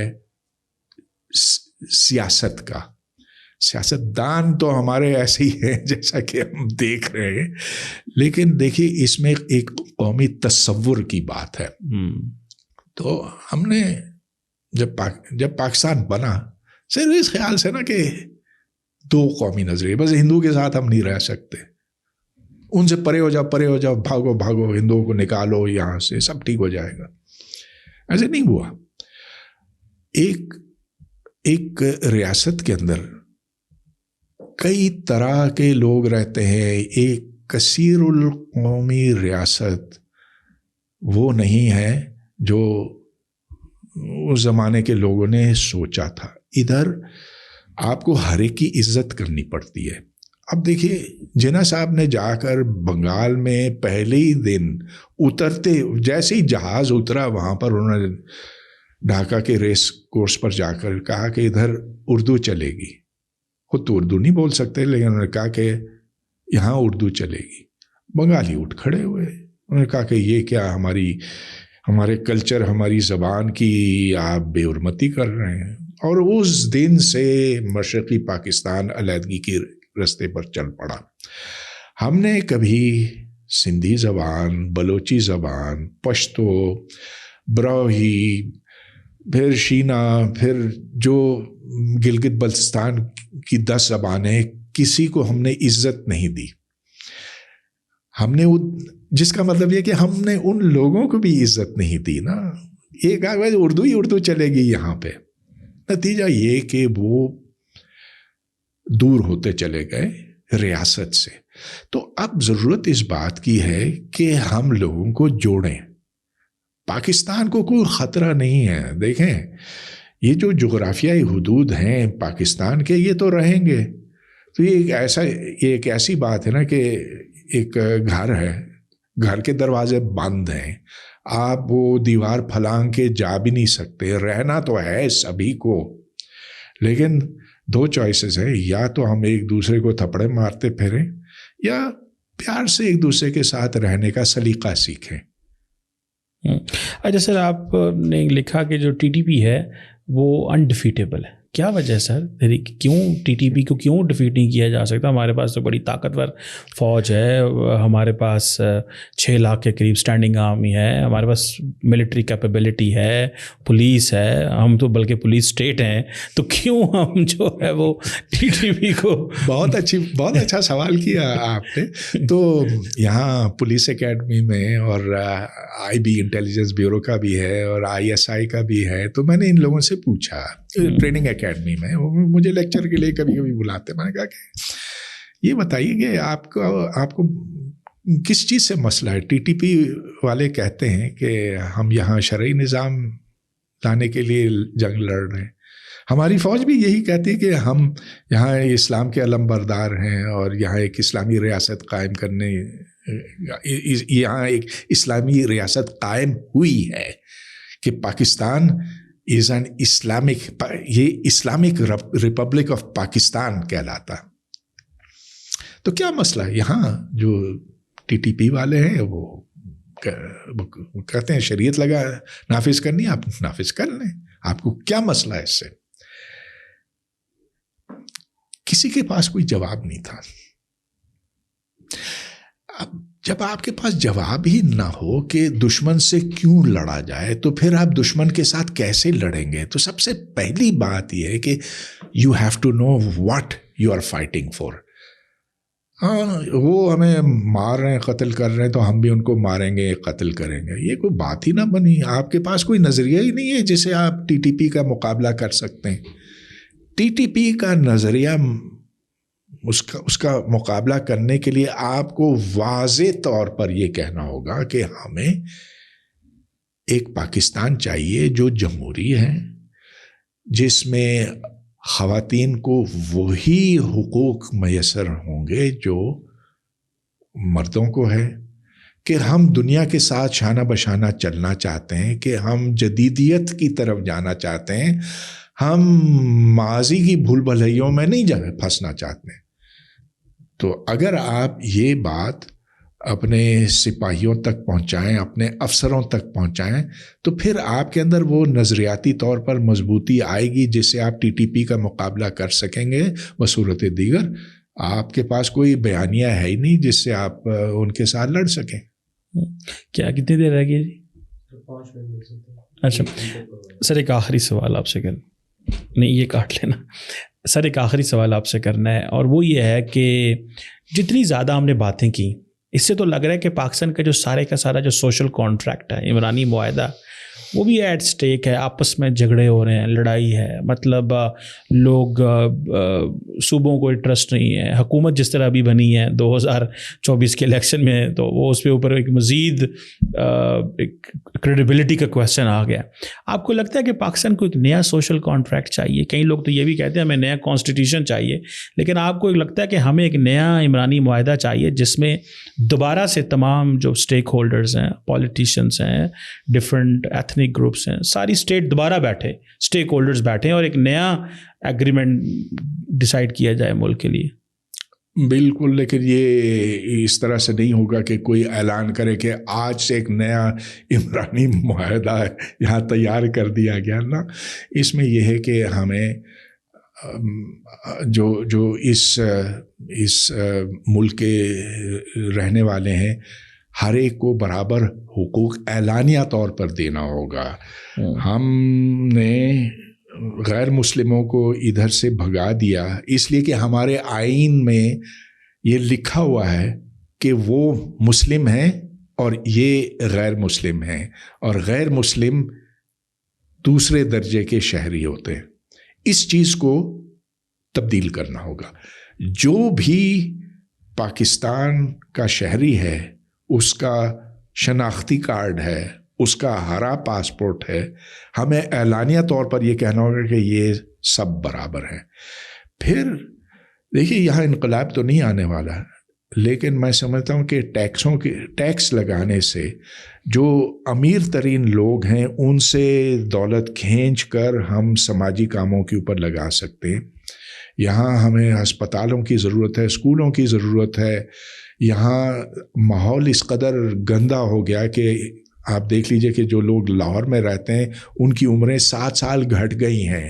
سیاست کا. سیاست دان تو ہمارے ایسے ہی ہیں جیسا کہ ہم دیکھ رہے ہیں، لیکن دیکھیے اس میں ایک قومی تصور کی بات ہے. تو ہم نے جب پاکستان بنا صرف اس خیال سے نا کہ دو قومی نظریے، بس ہندو کے ساتھ ہم نہیں رہ سکتے، ان سے پرے ہو جاؤ، بھاگو، ہندوؤں کو نکالو یہاں سے، سب ٹھیک ہو جائے گا. ایسے نہیں ہوا. ایک ریاست کے اندر کئی طرح کے لوگ رہتے ہیں. ایک کثیر القومی ریاست وہ نہیں ہے جو اس زمانے کے لوگوں نے سوچا تھا. ادھر آپ کو ہر ایک کی عزت کرنی پڑتی ہے. اب دیکھیے جناح صاحب نے جا کر بنگال میں پہلے ہی دن اترتے، جیسے ہی جہاز اترا وہاں پر انہوں نے ڈھاکہ کے ریس کورس پر جا کر کہا کہ ادھر اردو چلے گی. خود تو اردو نہیں بول سکتے، لیکن انہوں نے کہا کہ یہاں اردو چلے گی. بنگالی اٹھ کھڑے ہوئے، انہوں نے کہا کہ یہ کیا ہمارے کلچر، ہماری زبان کی آپ بے حرمتی کر رہے ہیں. اور اس دن سے مشرقی پاکستان علیحدگی کے رستے پر چل پڑا. ہم نے کبھی سندھی زبان، بلوچی زبان، پشتو، براہی، پھر شینا، پھر جو گلگت بلتستان کی 10 زبانیں، کسی کو ہم نے عزت نہیں دی. ہم نے جس کا مطلب یہ کہ ہم نے ان لوگوں کو بھی عزت نہیں دی نا. یہ کہا کہ اردو ہی اردو چلے گی یہاں پہ. نتیجہ یہ کہ وہ دور ہوتے چلے گئے ریاست سے. تو اب ضرورت اس بات کی ہے کہ ہم لوگوں کو جوڑیں. پاکستان کو کوئی خطرہ نہیں ہے. دیکھیں یہ جو جغرافیائی حدود ہیں پاکستان کے، یہ تو رہیں گے. تو یہ ایک ایسی بات ہے نا کہ ایک گھر ہے، گھر کے دروازے بند ہیں، آپ وہ دیوار پھلانگ کے جا بھی نہیں سکتے. رہنا تو ہے سبھی کو، لیکن 2 چوائسز ہیں، یا تو ہم ایک دوسرے کو تھپڑے مارتے پھریں یا پیار سے ایک دوسرے کے ساتھ رہنے کا سلیقہ سیکھیں. اچھا سر، آپ نے لکھا کہ جو ٹی ٹی پی ہے وہ انڈیفیٹیبل ہے، کیا وجہ ہے سر کیوں ٹی ٹی پی کو کیوں ڈیفیٹ نہیں کیا جا سکتا؟ ہمارے پاس تو بڑی طاقتور فوج ہے، ہمارے پاس 6 لاکھ کے قریب اسٹینڈنگ آرمی ہے، ہمارے پاس ملٹری کیپیبلٹی ہے، پولیس ہے، ہم تو بلکہ پولیس اسٹیٹ ہیں، تو کیوں ہم جو ہے وہ ٹی ٹی پی کو؟ بہت اچھا سوال کیا آپ نے. تو یہاں پولیس اکیڈمی میں اور آئی بی انٹیلیجنس بیورو کا بھی ہے اور ISI کا بھی ہے. تو میں نے ان لوگوں سے پوچھا ٹریننگ اکیڈمی میں، مجھے لیکچر کے لیے کبھی کبھی بلاتے. میں نے کہا کہ یہ بتائیے کہ آپ کو کس چیز سے مسئلہ ہے؟ ٹی ٹی پی والے کہتے ہیں کہ ہم یہاں شرعی نظام لانے کے لیے جنگ لڑ رہے ہیں. ہماری فوج بھی یہی کہتی ہے کہ ہم یہاں اسلام کے علم بردار ہیں اور یہاں ایک اسلامی ریاست قائم کرنے، یہاں ایک اسلامی ریاست قائم ہوئی ہے کہ پاکستان از این اسلامک، یہ اسلامک ریپبلک آف پاکستان کہلاتا. تو کیا مسئلہ ہے؟ یہاں جو ٹی ٹی پی والے ہیں وہ کہتے ہیں شریعت نافذ کرنی، آپ نافذ کر لیں، آپ کو کیا مسئلہ ہے اس سے؟ کسی کے پاس کوئی جواب نہیں تھا. اب جب آپ کے پاس جواب ہی نہ ہو کہ دشمن سے کیوں لڑا جائے، تو پھر آپ دشمن کے ساتھ کیسے لڑیں گے؟ تو سب سے پہلی بات یہ ہے کہ you have to know what you are fighting for. ہاں، وہ ہمیں مار رہے ہیں، قتل کر رہے ہیں، تو ہم بھی ان کو ماریں گے، قتل کریں گے. یہ کوئی بات ہی نہ بنی. آپ کے پاس کوئی نظریہ ہی نہیں ہے جسے آپ ٹی ٹی پی کا مقابلہ کر سکتے ہیں. ٹی ٹی پی کا نظریہ، اس کا مقابلہ کرنے کے لیے آپ کو واضح طور پر یہ کہنا ہوگا کہ ہمیں ایک پاکستان چاہیے جو جمہوری ہے، جس میں خواتین کو وہی حقوق میسر ہوں گے جو مردوں کو ہے، کہ ہم دنیا کے ساتھ شانہ بشانہ چلنا چاہتے ہیں، کہ ہم جدیدیت کی طرف جانا چاہتے ہیں، ہم ماضی کی بھول بھلائیوں میں نہیں پھنسنا چاہتے ہیں. تو اگر آپ یہ بات اپنے سپاہیوں تک پہنچائیں، اپنے افسروں تک پہنچائیں، تو پھر آپ کے اندر وہ نظریاتی طور پر مضبوطی آئے گی جس سے آپ ٹی ٹی پی کا مقابلہ کر سکیں گے. بصورت دیگر آپ کے پاس کوئی بیانیہ ہے ہی نہیں جس سے آپ ان کے ساتھ لڑ سکیں. کیا کتنی دیر رہ گئی جی؟ 5 منٹ. اچھا سر، ایک آخری سوال آپ سے نہیں، یہ کاٹ لینا سر. ایک آخری سوال آپ سے کرنا ہے، اور وہ یہ ہے کہ جتنی زیادہ ہم نے باتیں کی، اس سے تو لگ رہا ہے کہ پاکستان کا جو سارے کا سارا جو سوشل کانٹریکٹ ہے، عمرانی معاہدہ، وہ بھی ایٹ سٹیک ہے. آپس میں جھگڑے ہو رہے ہیں، لڑائی ہے، مطلب لوگ صوبوں کو انٹرسٹ نہیں ہے. حکومت جس طرح ابھی بنی ہے 2024 کے الیکشن میں، تو وہ اس پہ اوپر ایک مزید کریڈیبلٹی کا کویسچن آ گیا. آپ کو لگتا ہے کہ پاکستان کو ایک نیا سوشل کانٹریکٹ چاہیے؟ کئی لوگ تو یہ بھی کہتے ہیں ہمیں نیا کانسٹیٹیوشن چاہیے، لیکن آپ کو لگتا ہے کہ ہمیں ایک نیا عمرانی معاہدہ چاہیے جس میں دوبارہ سے تمام جو اسٹیک ہولڈرز ہیں، پولیٹیشنس ہیں، ڈفرینٹ ایتھنک گروپس ہیں، ساری اسٹیٹ دوبارہ بیٹھے، اسٹیک ہولڈرز بیٹھیں اور ایک نیا ایگریمنٹ ڈیسائیڈ کیا جائے ملک کے لیے؟ بالکل، لیکن یہ اس طرح سے نہیں ہوگا کہ کوئی اعلان کرے کہ آج سے ایک نیا عمرانی معاہدہ یہاں تیار کر دیا گیا نا. اس میں یہ ہے کہ ہمیں جو اس ملک کے رہنے والے ہیں، ہر ایک کو برابر حقوق اعلانیہ طور پر دینا ہوگا. ہم نے غیر مسلموں کو ادھر سے بھگا دیا اس لیے کہ ہمارے آئین میں یہ لکھا ہوا ہے کہ وہ مسلم ہیں اور یہ غیر مسلم ہیں، اور غیر مسلم دوسرے درجے کے شہری ہوتے ہیں. اس چیز کو تبدیل کرنا ہوگا. جو بھی پاکستان کا شہری ہے، اس کا شناختی کارڈ ہے، اس کا ہرا پاسپورٹ ہے، ہمیں اعلانیہ طور پر یہ کہنا ہوگا کہ یہ سب برابر ہیں. پھر دیکھیے، یہاں انقلاب تو نہیں آنے والا، لیکن میں سمجھتا ہوں کہ ٹیکس لگانے سے جو امیر ترین لوگ ہیں ان سے دولت کھینچ کر ہم سماجی کاموں کے اوپر لگا سکتے ہیں. یہاں ہمیں ہسپتالوں کی ضرورت ہے، اسکولوں کی ضرورت ہے. یہاں ماحول اس قدر گندا ہو گیا کہ آپ دیکھ لیجئے کہ جو لوگ لاہور میں رہتے ہیں ان کی عمریں 7 سال گھٹ گئی ہیں